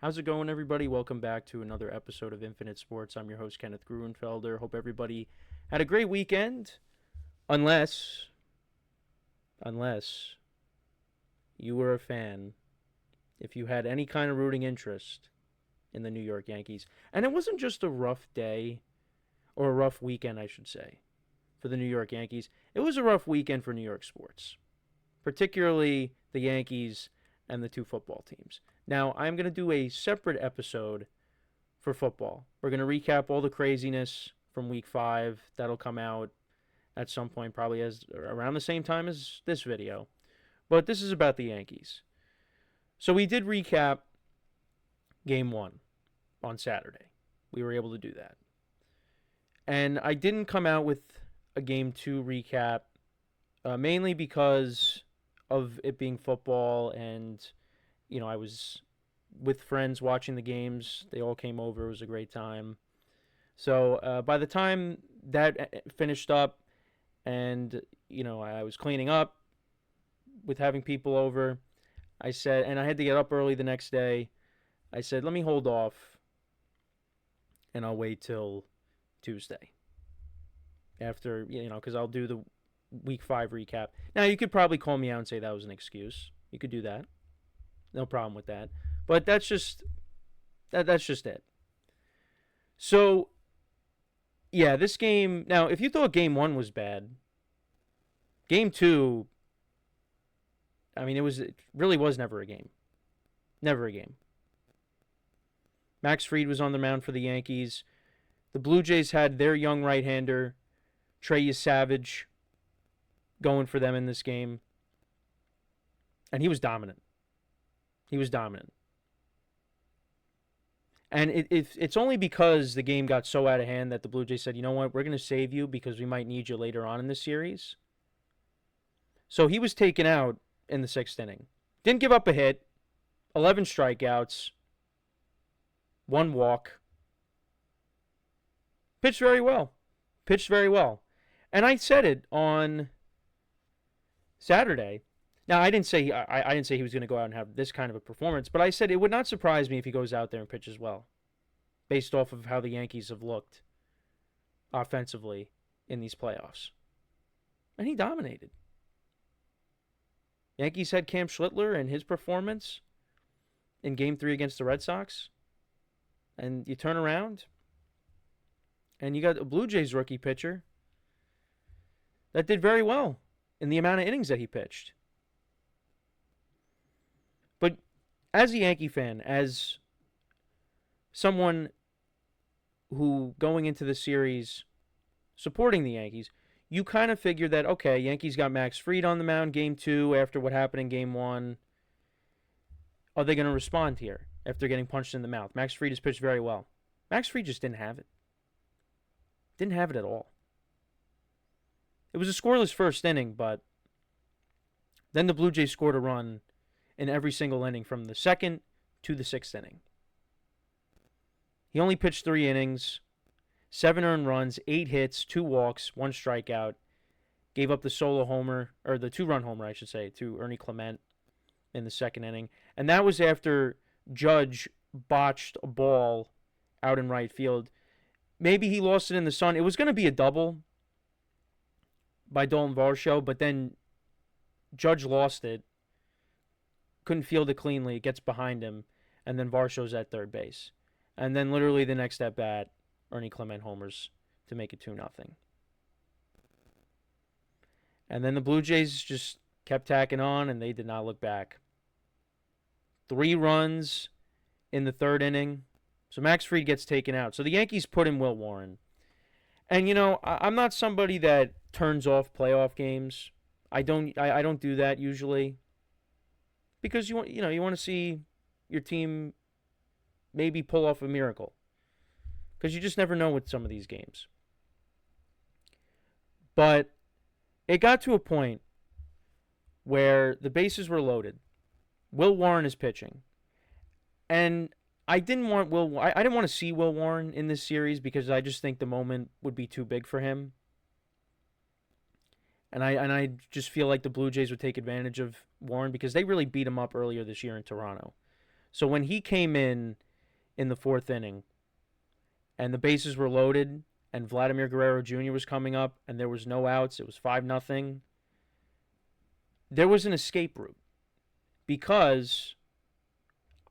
How's it going, everybody? Welcome back to another episode of Infinite Sports. I'm your host, Kenneth Gruenfelder. Hope everybody had a great weekend, unless, unless you were a fan, if you had any kind of rooting interest in the New York Yankees. And it wasn't just a rough day, or a rough weekend, I should say, for the New York Yankees. It was a rough weekend for New York sports, particularly the Yankees and the two football teams. Now, I'm going to do a separate episode for football. We're going to recap all the craziness from week 5. That'll come out at some point, probably as around the same time as this video. But this is about the Yankees. So we did recap game 1 on Saturday. We were able to do that. And I didn't come out with a game 2 recap, mainly because of it being football, and I was with friends watching the games. They all came over. It was a great time. So by the time that finished up, and I was cleaning up with having people over, I said, and I had to get up early the next day. I said, let me hold off, and I'll wait till Tuesday after, because I'll do the week 5 recap. Now, you could probably call me out and say that was an excuse. You could do that. No problem with that. But that's just it. So, yeah, this game. Now, if you thought game 1 was bad, game 2, I mean, it really was never a game. Never a game. Max Fried was on the mound for the Yankees. The Blue Jays had their young right-hander, Trey Yesavage, going for them in this game. And he was dominant. He was dominant. And it's only because the game got so out of hand that the Blue Jays said, you know what, we're going to save you because we might need you later on in the series. So he was taken out in the 6th inning. Didn't give up a hit. 11 strikeouts. 1 walk. Pitched very well. Pitched very well. And I said it on Saturday. Now, I didn't say he was going to go out and have this kind of a performance, but I said it would not surprise me if he goes out there and pitches well, based off of how the Yankees have looked offensively in these playoffs. And he dominated. Yankees had Cam Schlittler and his performance in Game 3 against the Red Sox, and you turn around, and you got a Blue Jays rookie pitcher that did very well in the amount of innings that he pitched. But as a Yankee fan, as someone who going into the series supporting the Yankees, you kind of figure that, okay, Yankees got Max Fried on the mound game 2 after what happened in game 1. Are they going to respond here after getting punched in the mouth? Max Fried has pitched very well. Max Fried just didn't have it. Didn't have it at all. It was a scoreless 1st inning, but then the Blue Jays scored a run in every single inning from the 2nd to the 6th inning. He only pitched 3 innings, 7 earned runs, 8 hits, 2 walks, 1 strikeout. Gave up the solo homer, or the 2-run homer, I should say, to Ernie Clement in the 2nd inning. And that was after Judge botched a ball out in right field. Maybe he lost it in the sun. It was going to be a double by Dolan Varsho, but then Judge lost it. Couldn't field it cleanly. It gets behind him, and then Varsho's at third base. And then literally the next at bat, Ernie Clement homers to make it 2-0. And then the Blue Jays just kept tacking on, and they did not look back. 3 runs in the 3rd inning. So Max Fried gets taken out. So the Yankees put in Will Warren. And, I'm not somebody that turns off playoff games. I don't do that usually. Because you want to see your team maybe pull off a miracle. Because you just never know with some of these games. But it got to a point where the bases were loaded. Will Warren is pitching. And I didn't want to see Will Warren in this series because I just think the moment would be too big for him. And I just feel like the Blue Jays would take advantage of Warren because they really beat him up earlier this year in Toronto. So when he came in the fourth inning and the bases were loaded and Vladimir Guerrero Jr. was coming up and there was no outs, it was 5-0. There was an escape route because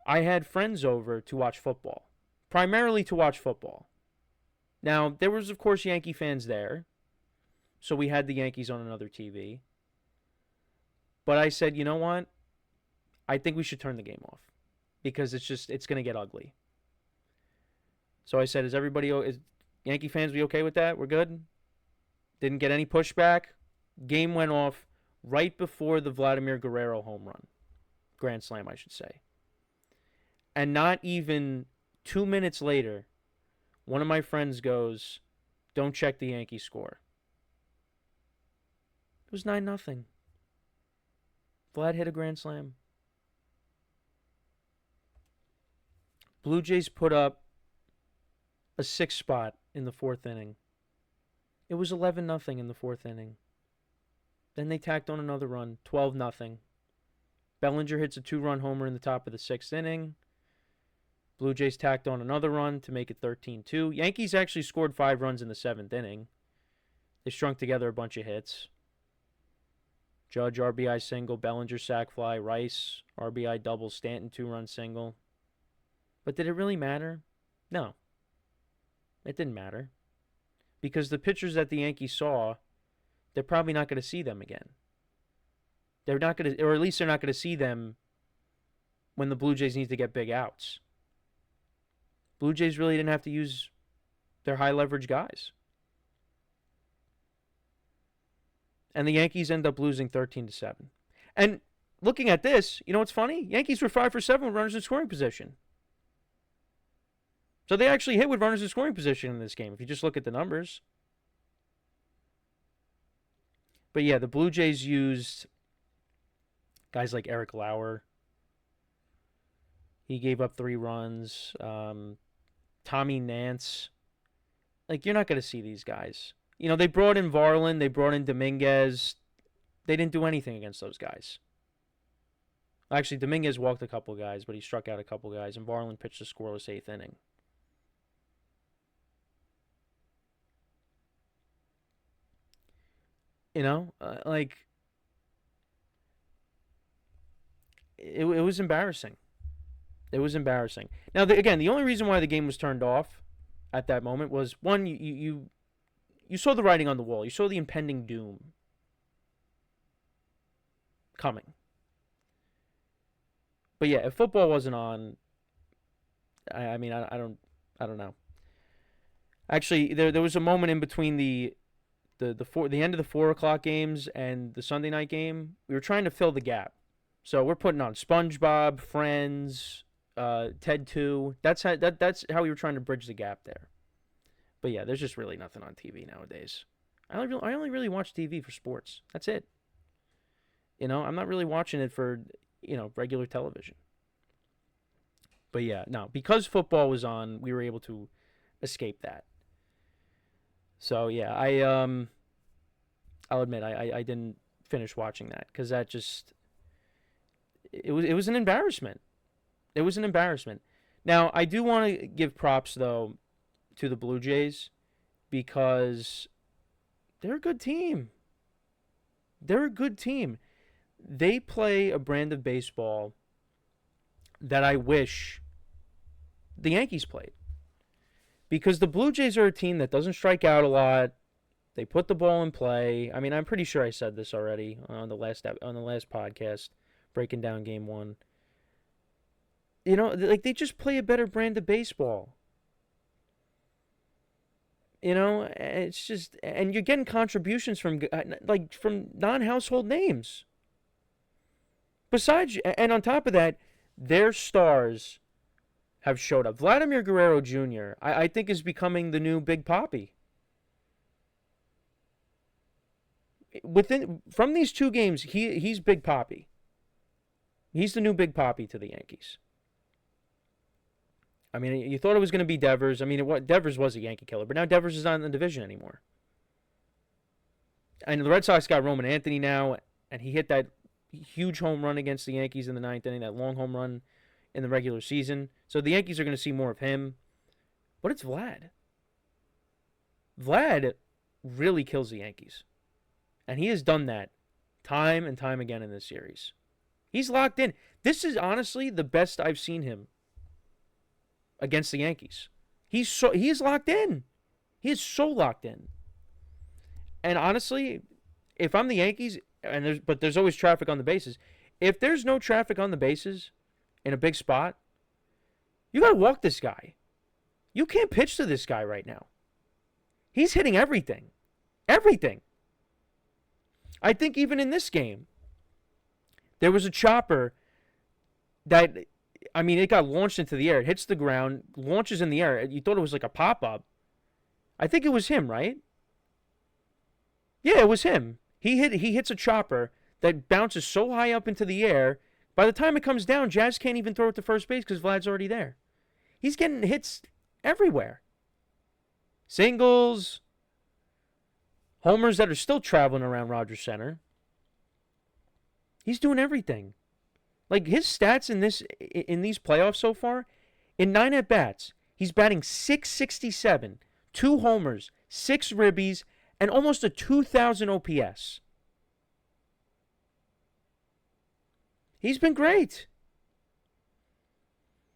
I had friends over to watch football, primarily to watch football. Now, there was, of course, Yankee fans there, so we had the Yankees on another TV. But I said, you know what? I think we should turn the game off because it's going to get ugly. So I said, is Yankee fans be okay with that? We're good? Didn't get any pushback. Game went off right before the Vladimir Guerrero home run. Grand slam, I should say. And not even 2 minutes later, one of my friends goes, don't check the Yankee score. It was 9-0. Vlad hit a grand slam. Blue Jays put up a 6 spot in the fourth inning. It was 11-0 in the fourth inning. Then they tacked on another run, 12-0. Bellinger hits a 2-run homer in the top of the sixth inning. Blue Jays tacked on another run to make it 13-2. Yankees actually scored 5 runs in the seventh inning. They strung together a bunch of hits. Judge RBI single, Bellinger sac fly, Rice RBI double, Stanton 2-run single. But did it really matter? No. It didn't matter. Because the pitchers that the Yankees saw, they're probably not going to see them again. They're not going to, or at least they're not going to see them when the Blue Jays need to get big outs. Blue Jays really didn't have to use their high leverage guys. And the Yankees end up losing 13-7. And looking at this, you know what's funny? Yankees were 5 for 7 with runners in scoring position. So they actually hit with runners in scoring position in this game, if you just look at the numbers. But yeah, the Blue Jays used guys like Eric Lauer. He gave up 3 runs. Tommy Nance. Like, you're not going to see these guys. You know, they brought in Varland. They brought in Dominguez. They didn't do anything against those guys. Actually, Dominguez walked a couple guys, but he struck out a couple guys. And Varland pitched a scoreless 8th inning. You know, it was embarrassing. It was embarrassing. Now, again, the only reason why the game was turned off at that moment was, one, you saw the writing on the wall. You saw the impending doom coming. But yeah, if football wasn't on, I mean, I don't know. Actually, there was a moment in between the end of the 4 o'clock games and the Sunday night game. We were trying to fill the gap. So we're putting on SpongeBob, Friends, Ted 2. That's how we were trying to bridge the gap there. But yeah, there's just really nothing on TV nowadays. I only really watch TV for sports. That's it. You know, I'm not really watching it for, regular television. But yeah, no, because football was on, we were able to escape that. So yeah, I'll admit I didn't finish watching that because that just it was an embarrassment. It was an embarrassment. Now, I do want to give props though to the Blue Jays because they're a good team. They're a good team. They play a brand of baseball that I wish the Yankees played. Because the Blue Jays are a team that doesn't strike out a lot. They put the ball in play. I mean, I'm pretty sure I said this already on the last podcast, breaking down Game 1. You know, like they just play a better brand of baseball. You know, it's just, and you're getting contributions from non-household names. Besides, and on top of that, their stars have showed up. Vladimir Guerrero Jr., I think, is becoming the new Big Papi. From these 2 games, he's Big Papi. He's the new Big Papi to the Yankees. I mean, you thought it was going to be Devers. I mean, Devers was a Yankee killer, but now Devers is not in the division anymore. And the Red Sox got Roman Anthony now, and he hit that huge home run against the Yankees in the 9th inning, that long home run in the regular season. So the Yankees are going to see more of him. But it's Vlad. Vlad really kills the Yankees. And he has done that time and time again in this series. He's locked in. This is honestly the best I've seen him against the Yankees. He is locked in. He is so locked in. And honestly, if I'm the Yankees, but there's always traffic on the bases. If there's no traffic on the bases in a big spot, you got to walk this guy. You can't pitch to this guy right now. He's hitting everything. Everything. I think even in this game, there was a chopper that, it got launched into the air. It hits the ground, launches in the air. You thought it was like a pop-up. I think it was him, right? Yeah, it was him. He hits a chopper that bounces so high up into the air. By the time it comes down, Jazz can't even throw it to first base because Vlad's already there. He's getting hits everywhere. Singles, homers that are still traveling around Rogers Center. He's doing everything. Like his stats in these playoffs so far, in 9 at-bats, he's batting .667, 2 homers, 6 ribbies, and almost a 2,000 OPS. He's been great.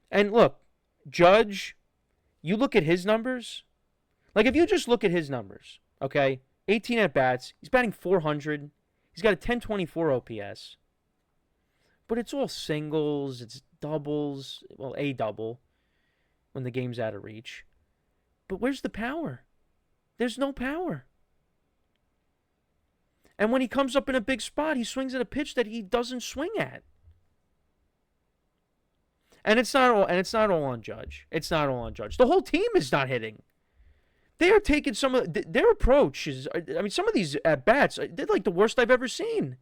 And look, Judge, you look at his numbers. Like if you just look at his numbers, okay? 18 at-bats, he's batting .400. He's got a 1024 OPS. But it's all singles, it's doubles, well, a double when the game's out of reach. But where's the power? There's no power. And when he comes up in a big spot, he swings at a pitch that he doesn't swing at. And it's not all on Judge. It's not all on Judge. The whole team is not hitting. They are taking some of their approaches. Some of these at bats, they're like the worst I've ever seen.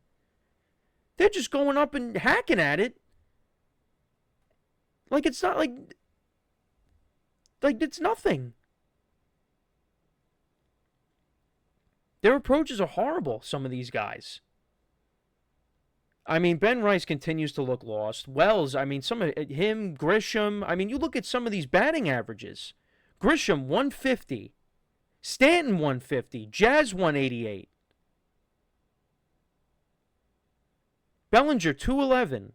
They're just going up and hacking at it. Like it's not like it's nothing. Their approaches are horrible, some of these guys. Ben Rice continues to look lost. Wells, some of him, Grisham. You look at some of these batting averages. Grisham, 150. Stanton, 150. Jazz, 188. Bellinger, 211.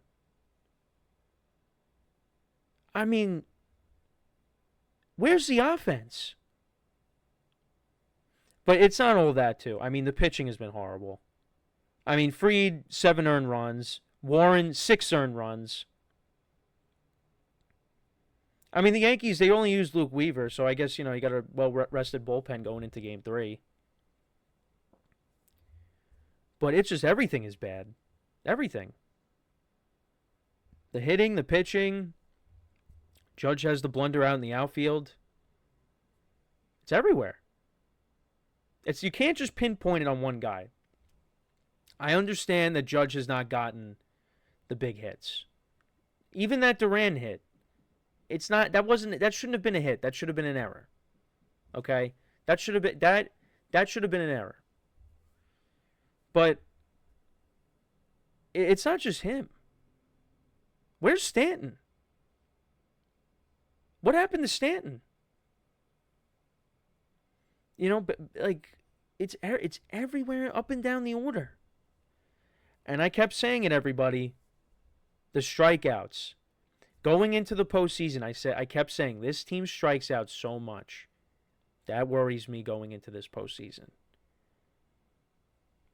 Where's the offense? But it's not all that, too. The pitching has been horrible. Fried, 7 earned runs. Warren, 6 earned runs. The Yankees, they only used Luke Weaver, so I guess, you got a well-rested bullpen going into Game 3. But it's just everything is bad. Everything. The hitting, the pitching. Judge has the blunder out in the outfield. It's everywhere. You can't just pinpoint it on one guy. I understand that Judge has not gotten the big hits. Even that Duran hit. That shouldn't have been a hit. That should have been an error. Okay? That should have been an error. But it's not just him. Where's Stanton? What happened to Stanton? It's everywhere up and down the order. And I kept saying it, everybody. The strikeouts. Going into the postseason, I kept saying this team strikes out so much. That worries me going into this postseason.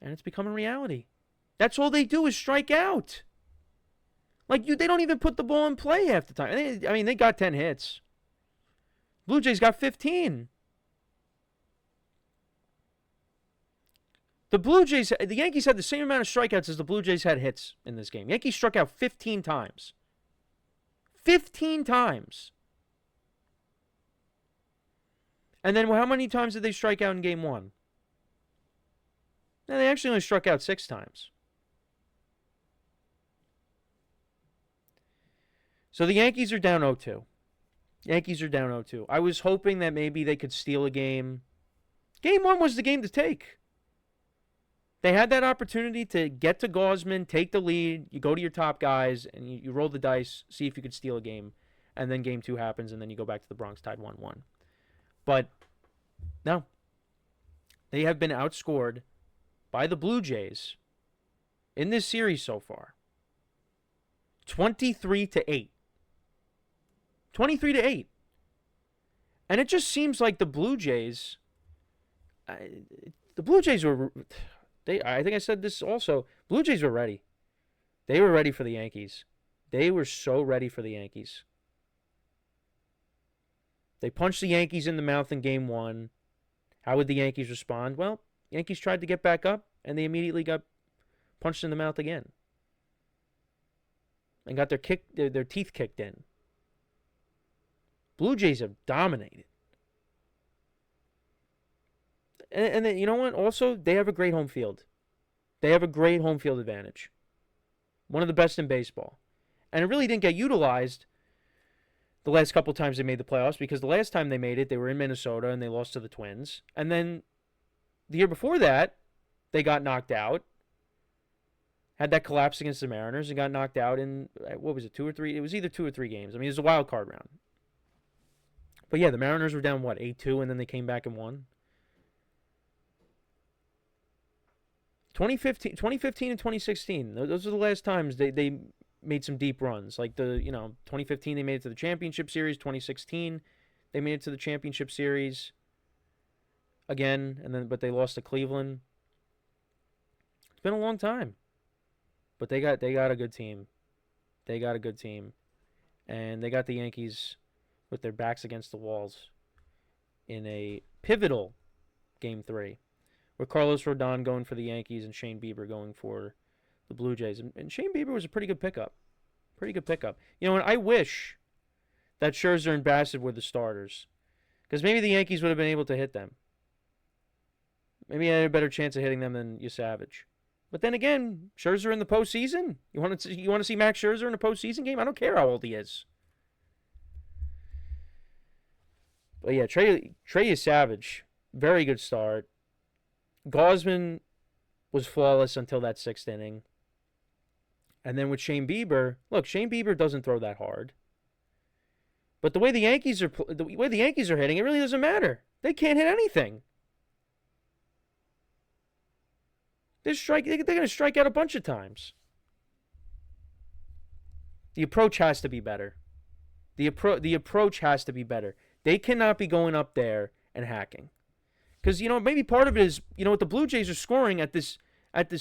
And it's become a reality. That's all they do is strike out. They don't even put the ball in play half the time. They got 10 hits. Blue Jays got 15. The Yankees had the same amount of strikeouts as the Blue Jays had hits in this game. Yankees struck out 15 times. 15 times. And then how many times did they strike out in Game 1? No, they actually only struck out 6 times. So the Yankees are down 0-2. I was hoping that maybe they could steal a game. Game 1 was the game to take. They had that opportunity to get to Gausman, take the lead, you go to your top guys, and you roll the dice, see if you could steal a game. And then game 2 happens, and then you go back to the Bronx tied 1-1. But, no. They have been outscored by the Blue Jays in this series so far. 23-8. 23-8. And it just seems like the Blue Jays... were... I think I said this also. Blue Jays were ready. They were ready for the Yankees. They were so ready for the Yankees. They punched the Yankees in the mouth in game 1. How would the Yankees respond? Well, Yankees tried to get back up, and they immediately got punched in the mouth again. And got their teeth kicked in. Blue Jays have dominated. And then, you know what? Also, they have a great home field. They have a great home field advantage. One of the best in baseball. And it really didn't get utilized the last couple times they made the playoffs, because the last time they made it, they were in Minnesota and they lost to the Twins. And then the year before that, they got knocked out. Had that collapse against the Mariners and got knocked out in, what was it, 2 or 3? It was either 2 or 3 games. I mean, it was a wild card round. But yeah, the Mariners were down, 8-2, and then they came back and won. 2015 and 2016, those are the last times they made some deep runs. Like 2015 they made it to the championship series. 2016 they made it to the championship series again, but they lost to Cleveland. It's been a long time, but they got a good team. They got a good team, and they got the Yankees with their backs against the walls in a pivotal Game 3. With Carlos Rodón going for the Yankees and Shane Bieber going for the Blue Jays. And Shane Bieber was a pretty good pickup. Pretty good pickup. You know, and I wish that Scherzer and Bassett were the starters. Because maybe the Yankees would have been able to hit them. Maybe I had a better chance of hitting them than Yesavage. But then again, Scherzer in the postseason? You want to see Max Scherzer in a postseason game? I don't care how old he is. But yeah, Trey Yesavage, very good start. Gausman was flawless until that 6th inning. And then with Shane Bieber, look, Shane Bieber doesn't throw that hard. But the way the Yankees are hitting, it really doesn't matter. They can't hit anything. They're going to strike out a bunch of times. The approach has to be better. The approach has to be better. They cannot be going up there and hacking. Because, maybe part of it is, what the Blue Jays are scoring at this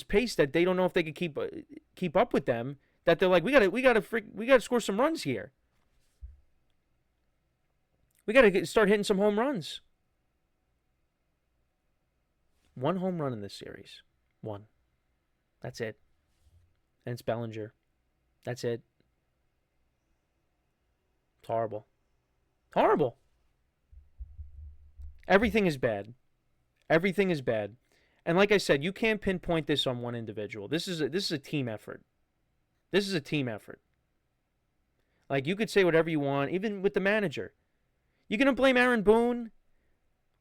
pace that they don't know if they could keep up with them. That they're like, we gotta score some runs here. We gotta start hitting some home runs. 1 home run in this series, 1. That's it. And it's Bellinger. That's it. It's horrible. Horrible. Everything is bad. Everything is bad. And like I said, you can't pinpoint this on one individual. This is a team effort. This is a team effort. Like, you could say whatever you want, even with the manager. You going to blame Aaron Boone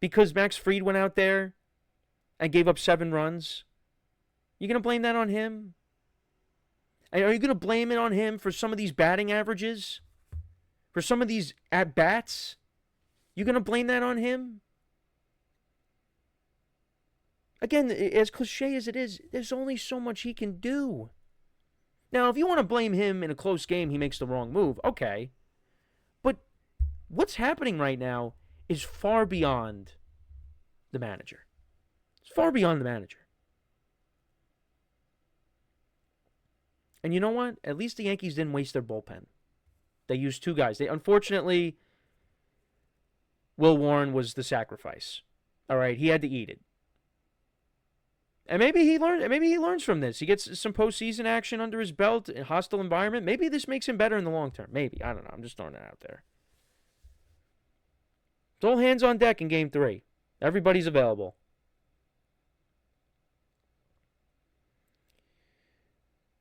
because Max Fried went out there and gave up 7 runs? You going to blame that on him? And are you going to blame it on him for some of these batting averages? For some of these at-bats? You going to blame that on him? Again, as cliche as it is, there's only so much he can do. Now, if you want to blame him in a close game, he makes the wrong move, okay. But what's happening right now is far beyond the manager. It's far beyond the manager. And you know what? At least the Yankees didn't waste their bullpen. They used 2 guys. Unfortunately, Will Warren was the sacrifice. All right, he had to eat it. And maybe he learns from this. He gets some postseason action under his belt, a hostile environment. Maybe this makes him better in the long term. Maybe. I don't know. I'm just throwing it out there. It's all hands on deck in Game 3. Everybody's available.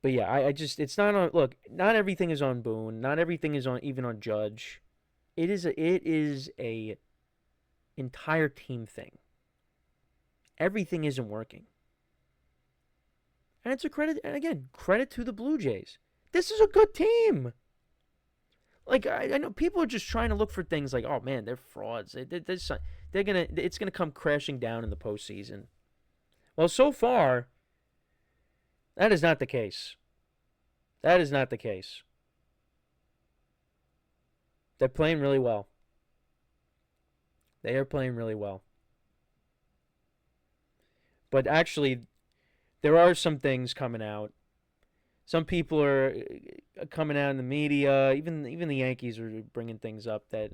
But yeah, it's not on. Look, not everything is on Boone. Not everything is even on Judge. It is a entire team thing. Everything isn't working. And it's a credit, and again, credit to the Blue Jays. This is a good team. Like, I know people are just trying to look for things like, oh man, they're frauds. It's gonna come crashing down in the postseason. Well, so far, that is not the case. That is not the case. They're playing really well. They are playing really well. But actually, there are some things coming out. Some people are coming out in the media. Even the Yankees are bringing things up that,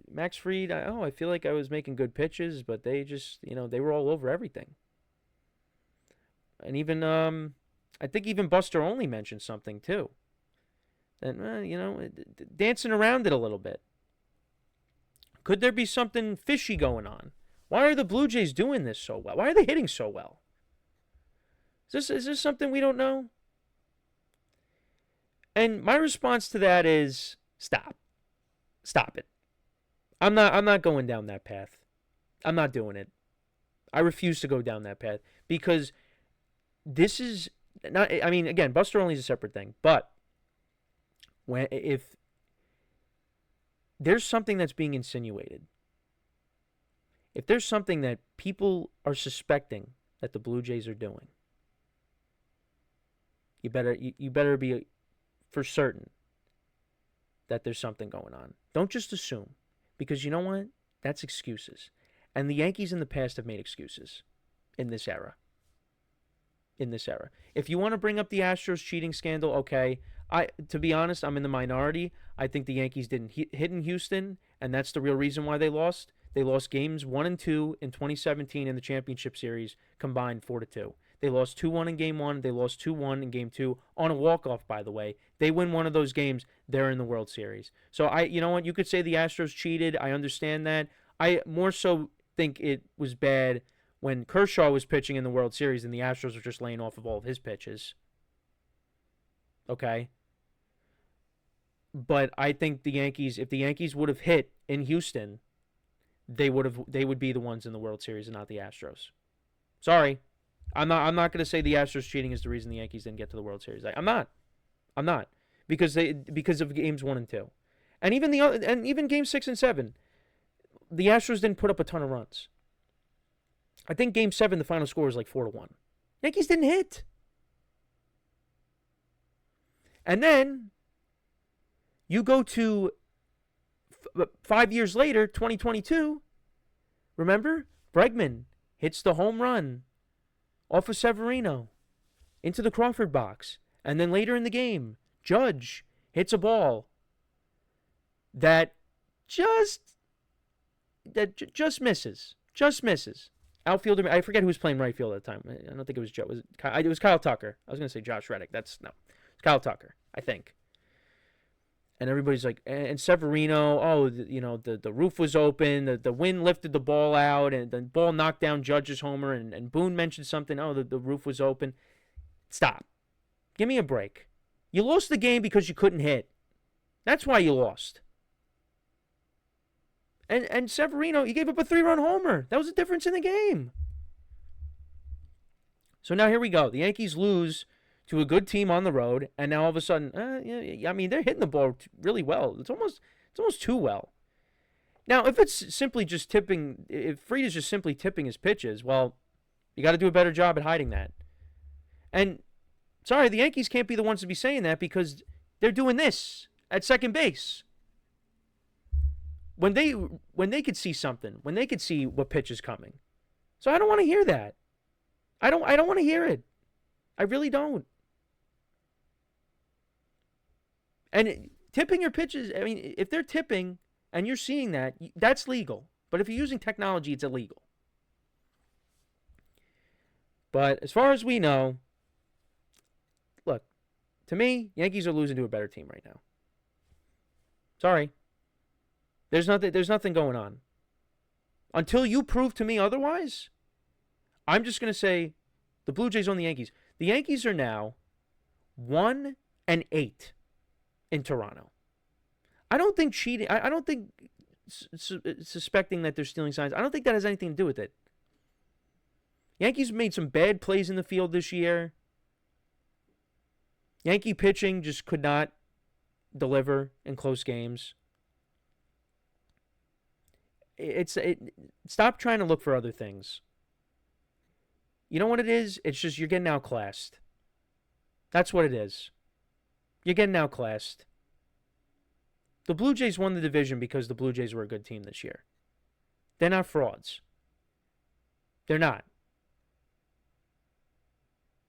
Max Fried, I feel like I was making good pitches, but they just, they were all over everything. And even, I think even Buster Olney mentioned something too. And, dancing around it a little bit. Could there be something fishy going on? Why are the Blue Jays doing this so well? Why are they hitting so well? Is this something we don't know? And my response to that is stop. Stop it. I'm not going down that path. I'm not doing it. I refuse to go down that path because this is not, I mean, again, Buster Olney is a separate thing, but if there's something that's being insinuated, if there's something that people are suspecting that the Blue Jays are doing, you better be for certain that there's something going on. Don't just assume, because you know what? That's excuses. And the Yankees in the past have made excuses in this era. If you want to bring up the Astros cheating scandal, okay. To be honest, I'm in the minority. I think the Yankees didn't hit in Houston, and that's the real reason why they lost. They lost games 1 and 2 in 2017 in the championship series, combined 4-2. They lost 2-1 in Game 1. They lost 2-1 in Game 2 on a walk-off, by the way. They win one of those games, they're in the World Series. So, you know what? You could say the Astros cheated. I understand that. I more so think it was bad when Kershaw was pitching in the World Series and the Astros were just laying off of all of his pitches. Okay? But I think the Yankees, if the Yankees would have hit in Houston, they would be the ones in the World Series and not the Astros. Sorry. I'm not going to say the Astros cheating is the reason the Yankees didn't get to the World Series. I'm not. Because of games 1 and 2. And even games 6 and 7, the Astros didn't put up a ton of runs. I think Game 7, the final score was like 4-1. Yankees didn't hit. And then you go to 5 years later, 2022. Remember? Bregman hits the home run off of Severino into the Crawford box. And then later in the game, Judge hits a ball that just misses. Just misses. Outfielder, I forget who was playing right field at the time. I don't think it was Joe. It was Kyle Tucker. I was going to say Josh Reddick. It's Kyle Tucker, I think. And everybody's like, and Severino, the roof was open, the wind lifted the ball out, and the ball knocked down Judge's homer, and Boone mentioned something, the roof was open. Stop. Give me a break. You lost the game because you couldn't hit. That's why you lost. And Severino, he gave up a 3-run homer. That was the difference in the game. So now here we go. The Yankees lose to a good team on the road, and now all of a sudden, they're hitting the ball really well. It's almost too well. Now, if it's simply just tipping, if Fried is just simply tipping his pitches, well, you got to do a better job at hiding that. And sorry, the Yankees can't be the ones to be saying that because they're doing this at second base. When they could see something, when they could see what pitch is coming. So I don't want to hear that. I don't want to hear it. I really don't. And tipping your pitches, I mean, if they're tipping and you're seeing that, that's legal. But if you're using technology, it's illegal. But as far as we know, look, to me, Yankees are losing to a better team right now. Sorry. There's nothing going on. Until you prove to me otherwise, I'm just going to say the Blue Jays own the Yankees. The Yankees are now 1-8 in Toronto. I don't think cheating, I don't think suspecting that they're stealing signs, I don't think that has anything to do with it. Yankees made some bad plays in the field this year. Yankee pitching just could not deliver in close games. Stop trying to look for other things. You know what it is? It's just you're getting outclassed. That's what it is. You're getting outclassed. The Blue Jays won the division because the Blue Jays were a good team this year. They're not frauds. They're not.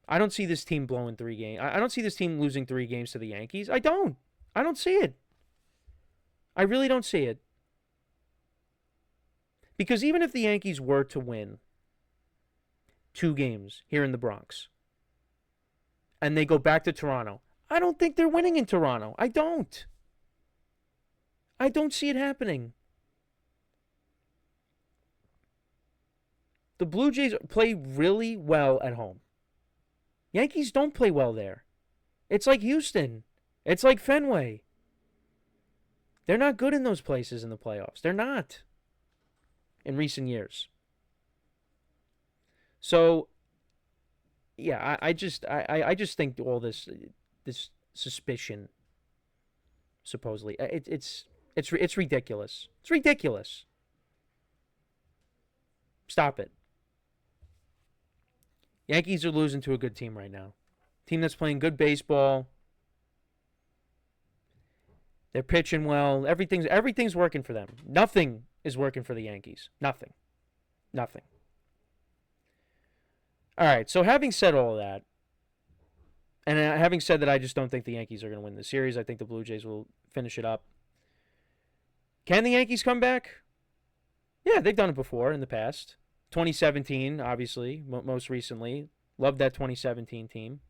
I don't see this team blowing 3 games. I don't see this team losing 3 games to the Yankees. I don't. I don't see it. I really don't see it. Because even if the Yankees were to win 2 games here in the Bronx and they go back to Toronto, I don't think they're winning in Toronto. I don't. I don't see it happening. The Blue Jays play really well at home. Yankees don't play well there. It's like Houston. It's like Fenway. They're not good in those places in the playoffs. They're not. In recent years. So, yeah, I just think all this suspicion, supposedly, it's ridiculous. It's ridiculous. Stop it. Yankees are losing to a good team right now. Team that's playing good baseball. They're pitching well. Everything's working for them. Nothing is working for the Yankees. Nothing. All right, so having said all of that, and having said that I just don't think the Yankees are going to win the series, I think the Blue Jays will finish it up. Can the Yankees come back? Yeah, they've done it before in the past. 2017, obviously, most recently. Loved that 2017 team.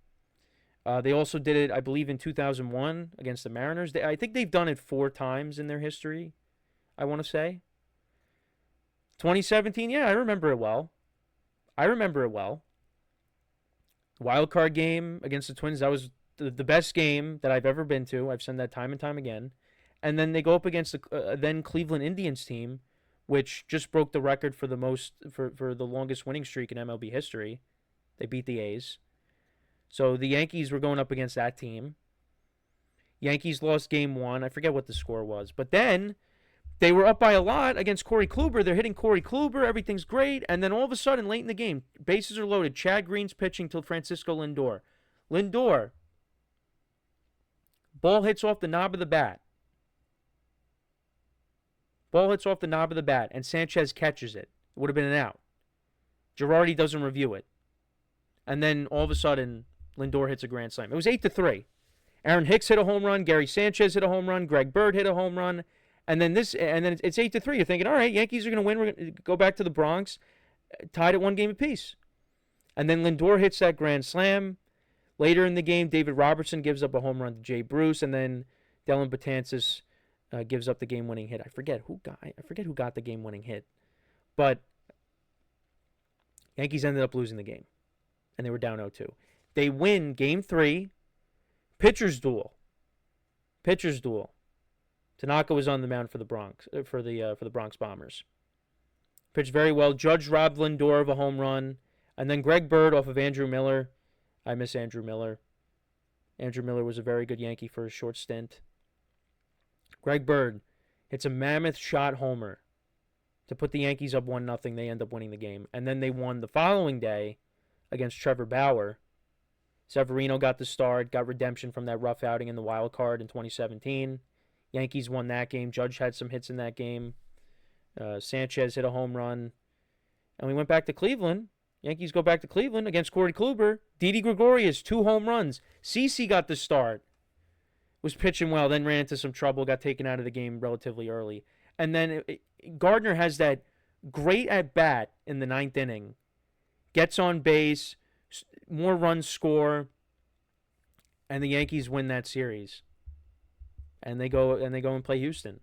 They also did it, I believe, in 2001 against the Mariners. I think they've done it 4 times in their history, I want to say. 2017, yeah, I remember it well. Wild card game against the Twins, that was the best game that I've ever been to. I've said that time and time again. And then they go up against the then Cleveland Indians team, which just broke the record for the longest winning streak in MLB history. They beat the A's. So the Yankees were going up against that team. Yankees lost game 1. I forget what the score was. But then they were up by a lot against Corey Kluber. They're hitting Corey Kluber. Everything's great. And then all of a sudden, late in the game, bases are loaded. Chad Green's pitching to Francisco Lindor. Lindor, ball hits off the knob of the bat. And Sanchez catches it. It would have been an out. Girardi doesn't review it. And then all of a sudden, Lindor hits a grand slam. It was 8-3. Aaron Hicks hit a home run. Gary Sanchez hit a home run. Greg Bird hit a home run. And then it's 8-3. You're thinking, all right, Yankees are going to win. We're going to go back to the Bronx, tied at 1 game apiece. And then Lindor hits that grand slam. Later in the game, David Robertson gives up a home run to Jay Bruce, and then Dellin Betances gives up the game-winning hit. I forget who got the game-winning hit, but Yankees ended up losing the game, and they were down 0-2. They win Game 3, pitchers duel. Tanaka was on the mound for the Bronx for the Bronx Bombers. Pitched very well. Judge robbed Lindor of a home run, and then Greg Bird off of Andrew Miller. I miss Andrew Miller. Andrew Miller was a very good Yankee for a short stint. Greg Bird hits a mammoth shot homer to put the Yankees up 1-0. They end up winning the game. And then they won the following day against Trevor Bauer. Severino got the start, got redemption from that rough outing in the wild card in 2017. Yankees won that game. Judge had some hits in that game. Sanchez hit a home run. And we went back to Cleveland. Yankees go back to Cleveland against Corey Kluber. Didi Gregorius, 2 home runs. CeCe got the start. Was pitching well, then ran into some trouble, got taken out of the game relatively early. And then Gardner has that great at-bat in the 9th inning. Gets on base, more runs score, and the Yankees win that series. And they go and play Houston.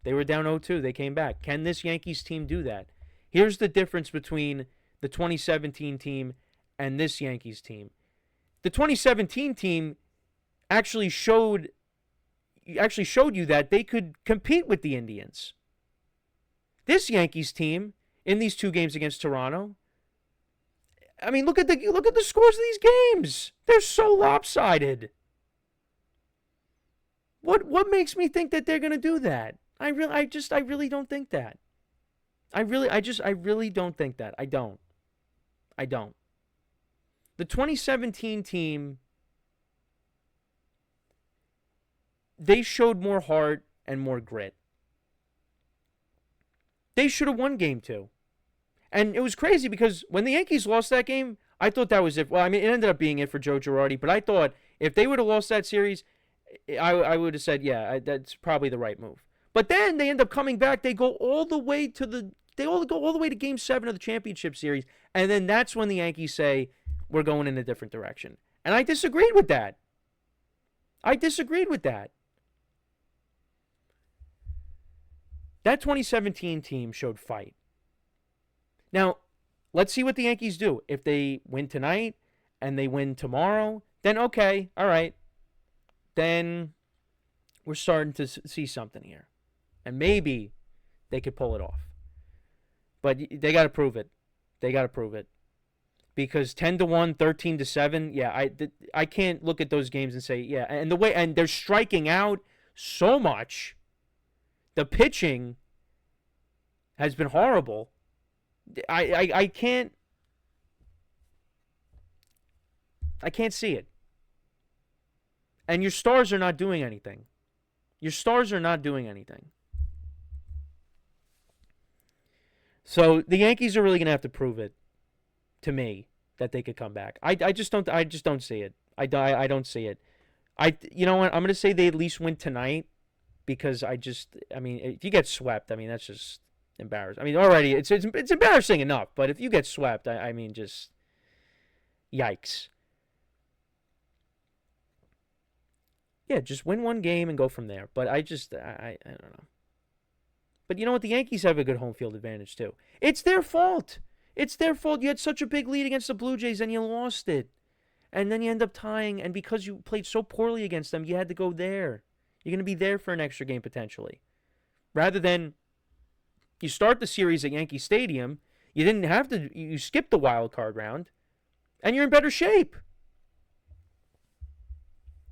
They were down 0-2. They came back. Can this Yankees team do that? Here's the difference between the 2017 team and this Yankees team. The 2017 team actually showed you that they could compete with the Indians. This Yankees team in these 2 games against Toronto, I mean, look at the scores of these games. They're so lopsided. What makes me think that they're going to do that? I really don't think that. I really don't think that. I don't. The 2017 team, they showed more heart and more grit. They should have won game 2. And it was crazy because when the Yankees lost that game, I thought that was it. Well, I mean, it ended up being it for Joe Girardi, but I thought if they would have lost that series, I would have said, yeah, that's probably the right move. But then they end up coming back. They go all the way to Game 7 of the championship series, and then that's when the Yankees say, we're going in a different direction. And I disagreed with that. That 2017 team showed fight. Now, let's see what the Yankees do. If they win tonight and they win tomorrow, then okay, all right. Then we're starting to see something here. And maybe they could pull it off. But they got to prove it. Because 10-1, 13-7, yeah, I can't look at those games and say, yeah, and they're striking out so much. The pitching has been horrible. I can't see it. And your stars are not doing anything. So the Yankees are really going to have to prove it to me that they could come back. I just don't see it. I don't see it. You know what? I'm going to say they at least win tonight because I mean, if you get swept, I mean, that's just embarrassing. I mean, already it's embarrassing enough, but if you get swept, I mean, just yikes. Yeah, just win one game and go from there. But I don't know. But you know what? The Yankees have a good home field advantage too. It's their fault. You had such a big lead against the Blue Jays and you lost it. And then you end up tying, and because you played so poorly against them, you had to go there. You're going to be there for an extra game potentially. Rather than you start the series at Yankee Stadium, you skipped the wild card round, and you're in better shape.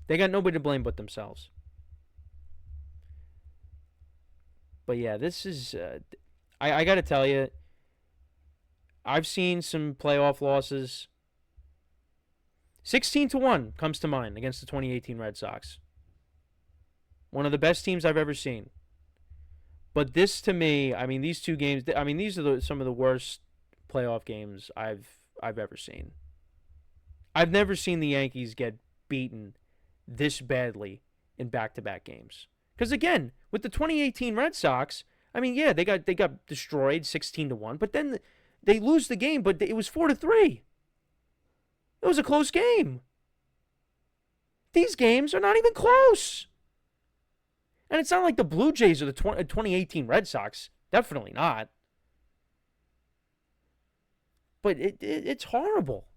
They got nobody to blame but themselves. But yeah, this is, I got to tell you, I've seen some playoff losses. 16-1 comes to mind against the 2018 Red Sox. One of the best teams I've ever seen. But this, to me, I mean, these two games, I mean, these are some of the worst playoff games I've ever seen. I've never seen the Yankees get beaten this badly in back-to-back games. Because again, with the 2018 Red Sox, I mean, yeah, they got destroyed 16-1, but then they lose the game, but it was 4-3. It was a close game. These games are not even close. And it's not like the Blue Jays or the 2018 Red Sox. Definitely not. But it's horrible.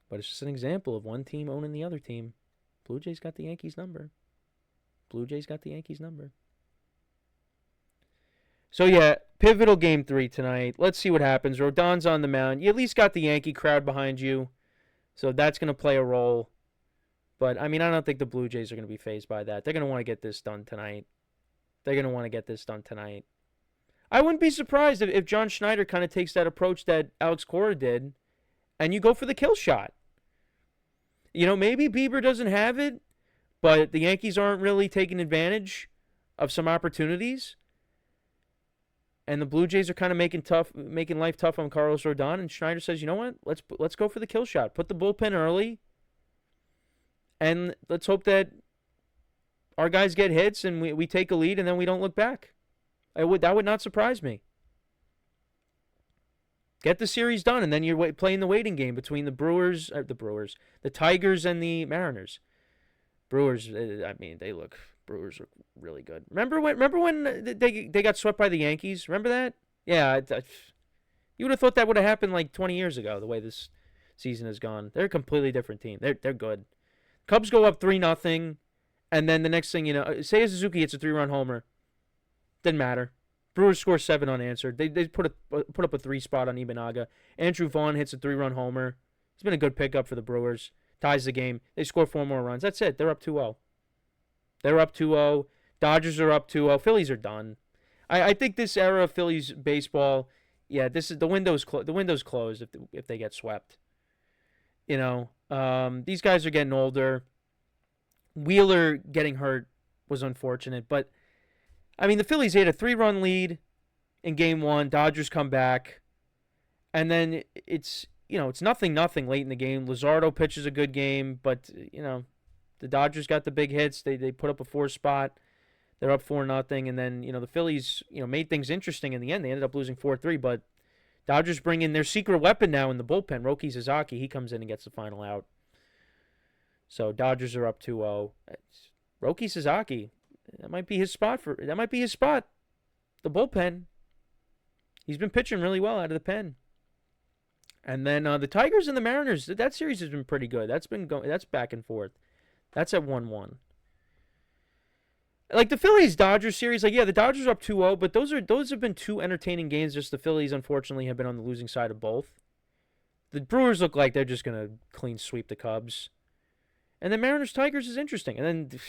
But it's just an example of one team owning the other team. Blue Jays got the Yankees number. So yeah, pivotal game 3 tonight. Let's see what happens. Rodon's on the mound. You at least got the Yankee crowd behind you. So that's going to play a role. But, I mean, I don't think the Blue Jays are going to be fazed by that. They're going to want to get this done tonight. I wouldn't be surprised if John Schneider kind of takes that approach that Alex Cora did, and you go for the kill shot. You know, maybe Bieber doesn't have it, but the Yankees aren't really taking advantage of some opportunities. And the Blue Jays are kind of making life tough on Carlos Rodon. And Schneider says, you know what? Let's go for the kill shot. Put the bullpen early. And let's hope that our guys get hits and we take a lead and then we don't look back. That would not surprise me. Get the series done, and then you're playing the waiting game between the Tigers and the Mariners. Brewers are really good. Remember when they got swept by the Yankees? Remember that? Yeah, you would have thought that would have happened like 20 years ago, the way this season has gone. They're a completely different team. They're good. Cubs go up 3-0, and then the next thing you know, Seiya Suzuki hits a 3-run homer. Didn't matter. Brewers score 7 unanswered. They put up a 3 spot on Ibanaga. Andrew Vaughn hits a 3-run homer. It's been a good pickup for the Brewers. Ties the game. They score 4 more runs. That's it. They're up 2-0. They're up 2-0. Dodgers are up 2-0. Phillies are done. I think this era of Phillies baseball, yeah, this is the window's closed if they get swept. You know, these guys are getting older. Wheeler getting hurt was unfortunate, but I mean the Phillies had a 3-run lead in Game 1. Dodgers come back, and then it's nothing late in the game. Luzardo pitches a good game, but the Dodgers got the big hits. They put up a 4 spot. They're up 4-0, and then the Phillies made things interesting in the end. They ended up losing 4-3, but Dodgers bring in their secret weapon now in the bullpen, Roki Sasaki. He comes in and gets the final out. So Dodgers are up 2-0. Roki Sasaki, that might be his spot. The bullpen. He's been pitching really well out of the pen. And then the Tigers and the Mariners, that series has been pretty good. That's back and forth. That's at 1-1. Like the Phillies-Dodgers series, the Dodgers are up 2-0, but those have been 2 entertaining games. Just the Phillies, unfortunately, have been on the losing side of both. The Brewers look like they're just going to clean sweep the Cubs. And the Mariners-Tigers is interesting. And then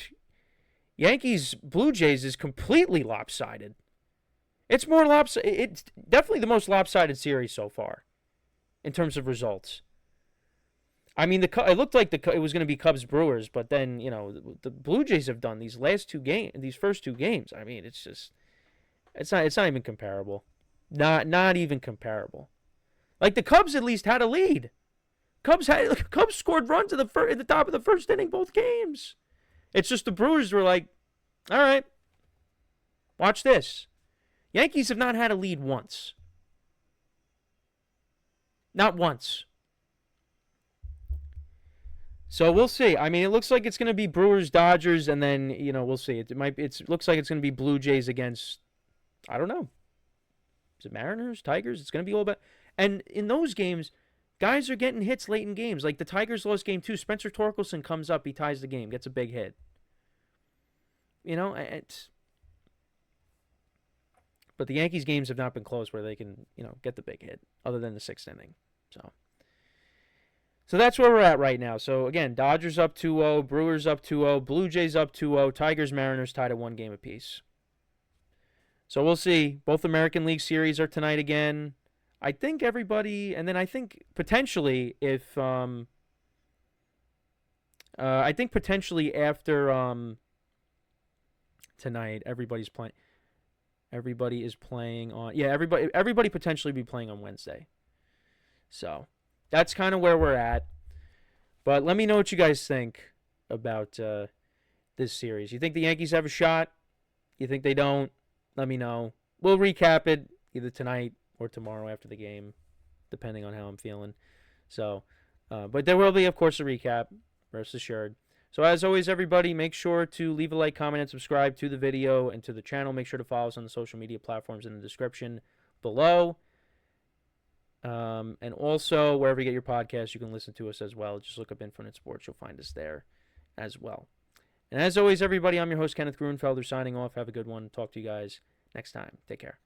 Yankees-Blue Jays is completely lopsided. It's more lopsided. It's definitely the most lopsided series so far in terms of results. I mean, it looked like it was going to be Cubs-Brewers, but then, the Blue Jays have done these first 2 games. I mean, it's not even comparable. Not even comparable. Like the Cubs at least had a lead. Cubs scored runs at the top of the first inning both games. It's just the Brewers were like, all right, watch this. Yankees have not had a lead once. Not once. So we'll see. I mean, it looks like it's going to be Brewers, Dodgers, and then we'll see. It looks like it's going to be Blue Jays against, I don't know. Is it Mariners, Tigers? It's going to be all about. And in those games, guys are getting hits late in games. Like the Tigers lost Game 2. Spencer Torkelson comes up, he ties the game, gets a big hit. But the Yankees games have not been close where they can get the big hit, other than the 6th inning. So that's where we're at right now. So, again, Dodgers up 2-0, Brewers up 2-0, Blue Jays up 2-0, Tigers, Mariners tied at 1 game apiece. So we'll see. Both American League series are tonight again. I think everybody, and then I think potentially if, after tonight, everybody is playing on, everybody potentially be playing on Wednesday. So that's kind of where we're at. But let me know what you guys think about this series. You think the Yankees have a shot? You think they don't? Let me know. We'll recap it either tonight or tomorrow after the game, depending on how I'm feeling. So, but there will be, of course, a recap, rest assured. So as always, everybody, make sure to leave a like, comment, and subscribe to the video and to the channel. Make sure to follow us on the social media platforms in the description below. And also, wherever you get your podcasts, you can listen to us as well. Just look up Infinite Sports. You'll find us there as well. And as always, everybody, I'm your host, Kenneth Grunfelder, signing off. Have a good one. Talk to you guys next time. Take care.